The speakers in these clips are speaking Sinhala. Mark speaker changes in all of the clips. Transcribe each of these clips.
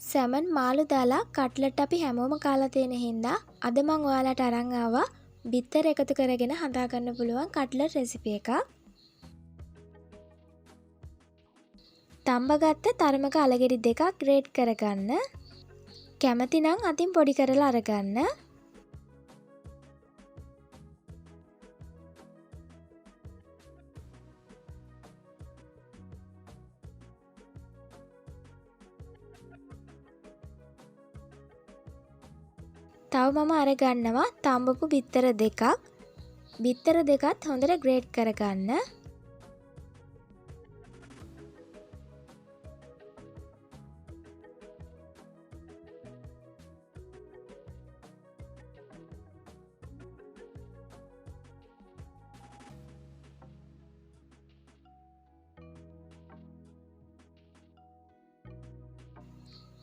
Speaker 1: සැමන් මාළු දාලා කට්ලට් අපි හැමෝම කාලා තියෙන හින්දා අද මම ඔයාලට අරන් ආවා බිත්තර එකතු කරගෙන හදාගන්න පුළුවන් කට්ලට් රෙසිපි එකක්. තඹගත්ත තරමක අලගෙඩි දෙකක් ග්‍රේට් කරගන්න. කැමති නම් අතින් පොඩි කරලා අරගන්න. තව මම අරගන්නවා තඹපු බිත්තර දෙකක්. බිත්තර දෙකත් හොඳට ග්‍රේට් කරගන්න.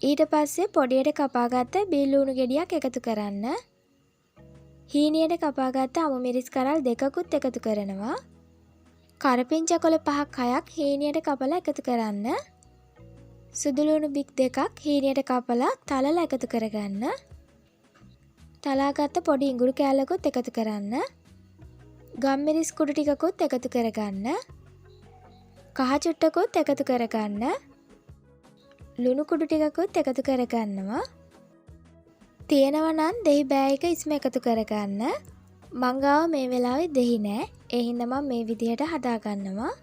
Speaker 1: ඊට පස්සේ පොඩියට කපාගත්ත බීල් ලුණු ගෙඩියක් එකතු කරන්න. හීනියට කපාගත්ත අමු මිරිස් කරල් දෙකකුත් එකතු කරනවා. කරපිංචා කොළ 5ක් 6ක් හීනියට කපලා එකතු කරන්න. සුදු ලුණු බික් දෙකක් හීනියට කපලා තලලා එකතු කරගන්න. තලාගත්ත පොඩි ඉඟුරු කෑල්ලකුත් එකතු කරන්න. ගම්මිරිස් කුඩු ටිකකුත් එකතු කරගන්න. කහ චුට්ටකුත් එකතු කරගන්න. ලුණු කුඩු ටිකකුත් එකතු කරගන්නවා. තියෙනවා නම් දෙහි බෑ එක ඉස්ම එකතු කරගන්න. මං ගාව මේ වෙලාවේ දෙහි නෑ. ඒ හින්දා මම මේ විදිහට හදා ගන්නවා.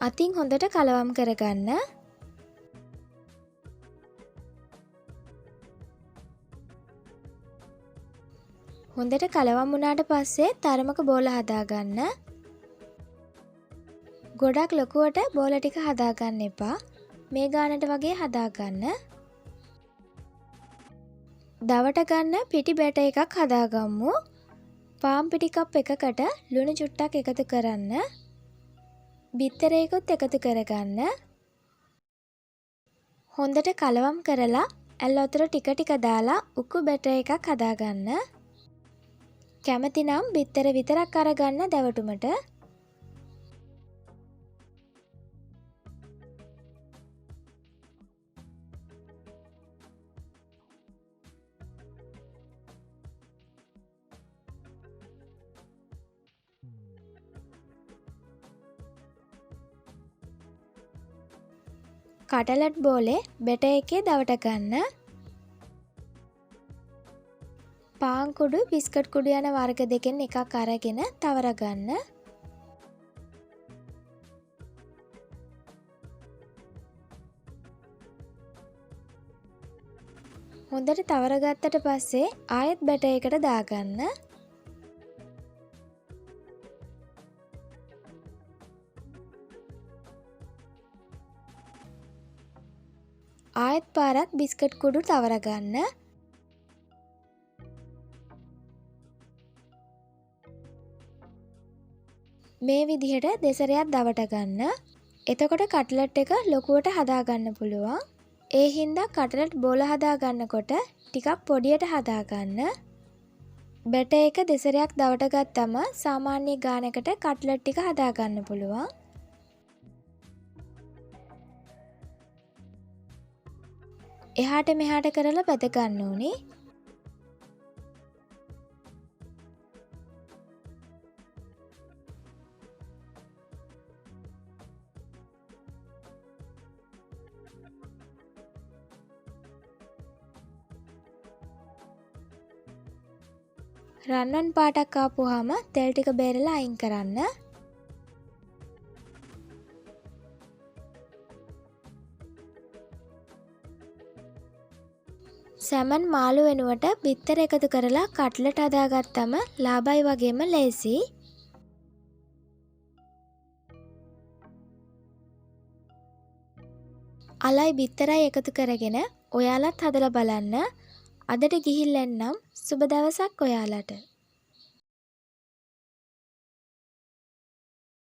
Speaker 1: අතින් හොඳට කලවම් කරගන්න. හොඳට කලවම් වුණාට පස්සේ තරමක බෝල හදා ගන්න. ගොඩක් ලොකුවට බෝල ටික හදා ගන්න එපා. මේ ගානට වගේ හදාගන්න. දවට ගන්න පිටි බැට එකක් හදාගම්මු. පාන් පිටි කප් එකකට ලුණු චුට්ටක් එකතු කරන්න. බිත්තරයකුත් එකතු කරගන්න. හොඳට කලවම් කරලා ඇල් වතුර ටික ටික දාලා උක්කු බැට එකක් හදාගන්න. කැමති නම් බිත්තර විතරක් අරගන්න දැවටුමට. කටලට් බෝලේ බෙට එකේ දවට ගන්න. පාන් කුඩු බිස්කට් කුඩු යන වර්ග දෙකෙන් එකක් අරගෙන තවර ගන්න. හොඳට තවර ගත්තට පස්සේ ආයෙත් බෙට එකට දාගන්න. ආයෙත් පාරක් බිස්කට් කුඩු තවර ගන්න. මේ විදිහට දෙසරයක් දවට ගන්න. එතකොට කට්ලට් එක ලොකුවට හදා ගන්න පුළුවන්. ඒ හින්දා කට්ලට් බෝල හදා ගන්නකොට ටිකක් පොඩියට හදා ගන්න. බැට එක දෙසරයක් දවට ගත්තම සාමාන්‍ය ගානකට කට්ලට් ටික හදා ගන්න පුළුවන්. එහාට මෙහාට කරලා බැද ගන්න ඕනේ. රන්වන් පාටක් ආපුවාම තෙල් ටික බේරලා අයින් කරන්න. සැමන් මාළු වෙනුවට බිත්තර එකතු කරලා කට්ලට් හදාගත්තම ලාභයි වගේම ලේසි. අලයි බිත්තරයි එකතු කරගෙන ඔයාලත් හදලා බලන්න. අදට ගිහිල්ලා එන්නම්. සුබ දවසක් ඔයාලට.